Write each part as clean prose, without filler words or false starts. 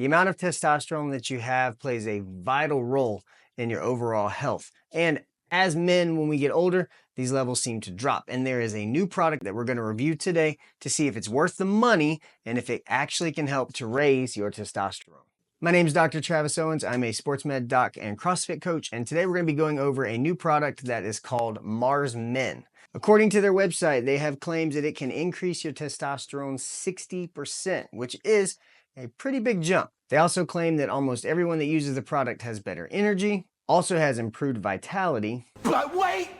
The amount of testosterone that you have plays a vital role in your overall health. And as men, when we get older, these levels seem to drop. And there is a new product that we're going to review today to see if it's worth the money and if it actually can help to raise your testosterone. My name is Dr. Travis Owens. I'm a sports med doc and CrossFit coach. And today we're going to be going over a new product that is called Mars Men. According to their website, they have claims that it can increase your testosterone 60%, which is a pretty big jump. They also claim that almost everyone that uses the product has better energy, also has improved vitality. But wait,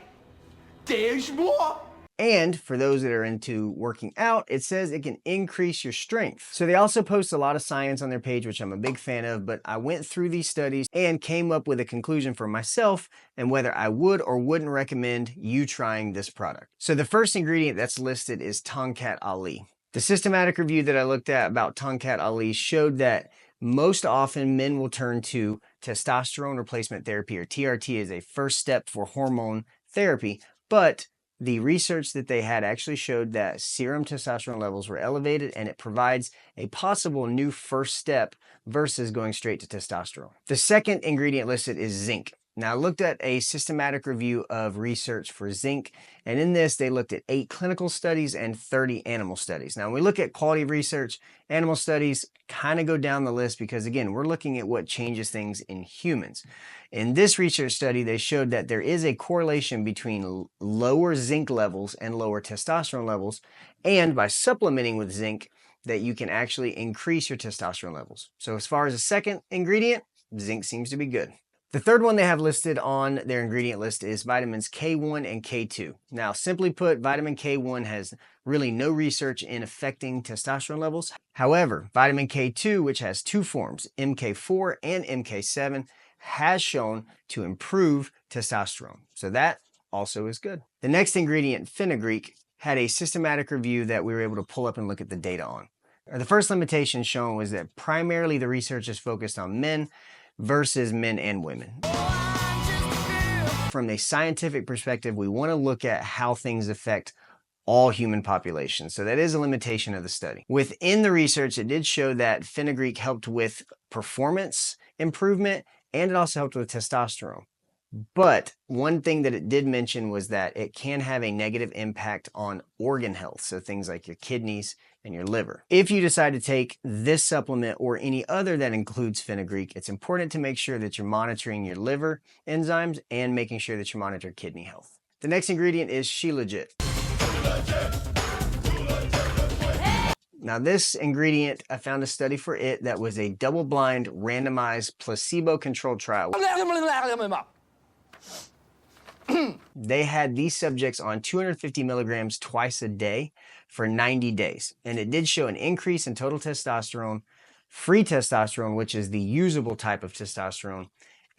there's more. And for those that are into working out, it says it can increase your strength. So they also post a lot of science on their page, which I'm a big fan of, but I went through these studies and came up with a conclusion for myself and whether I would or wouldn't recommend you trying this product. So the first ingredient that's listed is Tongkat Ali. The systematic review that I looked at about Tongkat Ali showed that most often men will turn to testosterone replacement therapy, or TRT, as a first step for hormone therapy, but the research that they had actually showed that serum testosterone levels were elevated, and it provides a possible new first step versus going straight to testosterone. The second ingredient listed is zinc. Now, I looked at a systematic review of research for zinc, and in this, they looked at 8 clinical studies and 30 animal studies. Now, when we look at quality of research, animal studies kind of go down the list because, again, we're looking at what changes things in humans. In this research study, they showed that there is a correlation between lower zinc levels and lower testosterone levels, and by supplementing with zinc, that you can actually increase your testosterone levels. So as far as the second ingredient, zinc seems to be good. The third one they have listed on their ingredient list is vitamins K1 and K2. Now, simply put, vitamin K1 has really no research in affecting testosterone levels. However, vitamin K2, which has 2 forms, MK4 and MK7, has shown to improve testosterone. So that also is good. The next ingredient, Fenugreek, had a systematic review that we were able to pull up and look at the data on. The first limitation shown was that primarily the research is focused on men versus men and women. From a scientific perspective, we want to look at how things affect all human populations. So that is a limitation of the study. Within the research, it did show that Fenugreek helped with performance improvement, and it also helped with testosterone. But one thing that it did mention was that it can have a negative impact on organ health, so things like your kidneys and your liver. If you decide to take this supplement or any other that includes Fenugreek, it's important to make sure that you're monitoring your liver enzymes and making sure that you monitor kidney health. The next ingredient is Sheligit. Now, this ingredient, I found a study for it that was a double-blind, randomized, placebo-controlled trial. They had these subjects on 250 milligrams twice a day for 90 days. And it did show an increase in total testosterone, free testosterone, which is the usable type of testosterone,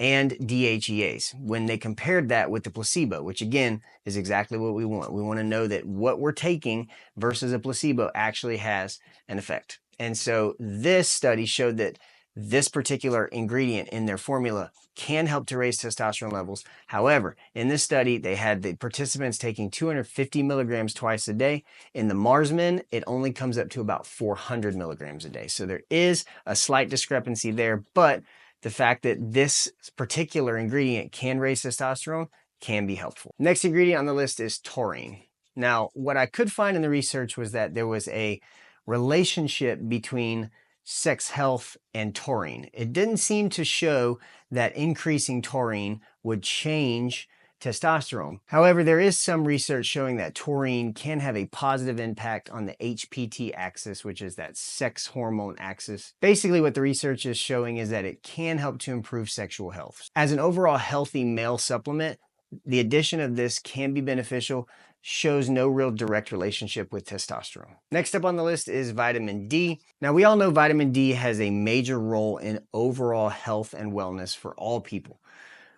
and DHEAs when they compared that with the placebo, which again is exactly what we want. We want to know that what we're taking versus a placebo actually has an effect. And so this study showed that this particular ingredient in their formula can help to raise testosterone levels. However, in this study, they had the participants taking 250 milligrams twice a day. In the Mars Men, it only comes up to about 400 milligrams a day. So there is a slight discrepancy there, but the fact that this particular ingredient can raise testosterone can be helpful. Next ingredient on the list is taurine. Now, what I could find in the research was that there was a relationship between sex health and taurine. It didn't seem to show that increasing taurine would change testosterone. However, there is some research showing that taurine can have a positive impact on the HPT axis, which is that sex hormone axis. Basically, what the research is showing is that it can help to improve sexual health. As an overall healthy male supplement, the addition of this can be beneficial, shows no real direct relationship with testosterone. Next up on the list is vitamin D. Now, we all know vitamin D has a major role in overall health and wellness for all people.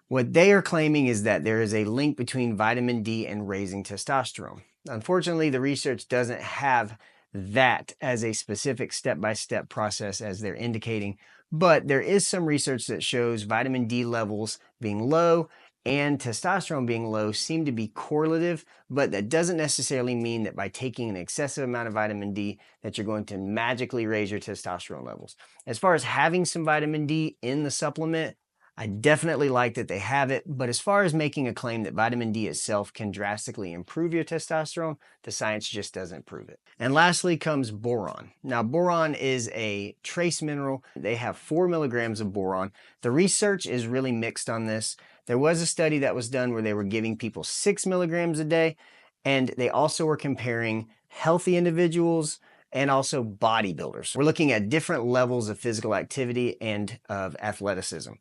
What they are claiming is that there is a link between vitamin D and raising testosterone. Unfortunately, the research doesn't have that as a specific step-by-step process as they're indicating, but there is some research that shows vitamin D levels being low and testosterone being low seem to be correlative, but that doesn't necessarily mean that by taking an excessive amount of vitamin D that you're going to magically raise your testosterone levels. As far as having some vitamin D in the supplement, I definitely like that they have it, but as far as making a claim that vitamin D itself can drastically improve your testosterone, the science just doesn't prove it. And lastly comes boron. Now, boron is a trace mineral. They have 4 milligrams of boron. The research is really mixed on this. There was a study that was done where they were giving people 6 milligrams a day, and they also were comparing healthy individuals and also bodybuilders. We're looking at different levels of physical activity and of athleticism.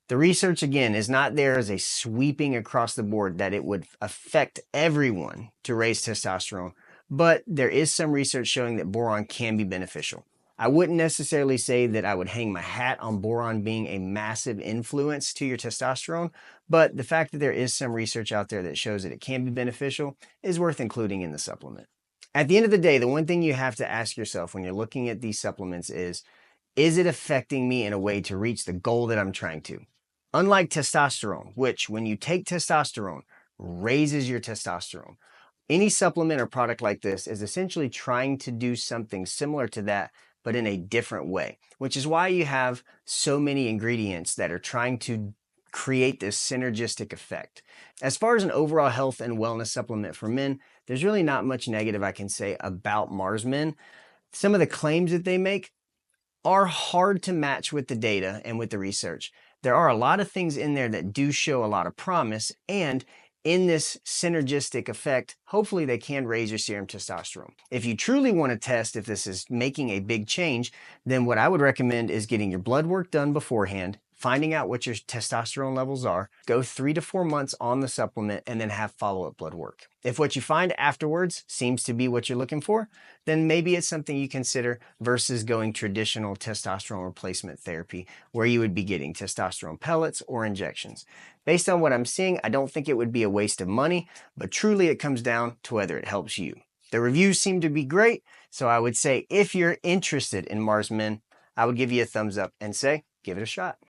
The research, again, is not there as a sweeping across the board that it would affect everyone to raise testosterone, but there is some research showing that boron can be beneficial. I wouldn't necessarily say that I would hang my hat on boron being a massive influence to your testosterone, but the fact that there is some research out there that shows that it can be beneficial is worth including in the supplement. At the end of the day, the one thing you have to ask yourself when you're looking at these supplements is it affecting me in a way to reach the goal that I'm trying to? Unlike testosterone, which when you take testosterone, raises your testosterone, any supplement or product like this is essentially trying to do something similar to that, but in a different way, which is why you have so many ingredients that are trying to create this synergistic effect. As far as an overall health and wellness supplement for men, there's really not much negative I can say about Mars Men. Some of the claims that they make are hard to match with the data and with the research. There are a lot of things in there that do show a lot of promise, and in this synergistic effect, hopefully they can raise your serum testosterone. If you truly want to test if this is making a big change, then what I would recommend is getting your blood work done beforehand, finding out what your testosterone levels are, go 3 to 4 months on the supplement, and then have follow-up blood work. If what you find afterwards seems to be what you're looking for, then maybe it's something you consider versus going traditional testosterone replacement therapy, where you would be getting testosterone pellets or injections. Based on what I'm seeing, I don't think it would be a waste of money, but truly it comes down to whether it helps you. The reviews seem to be great, so I would say if you're interested in Mars Men, I would give you a thumbs up and say, give it a shot.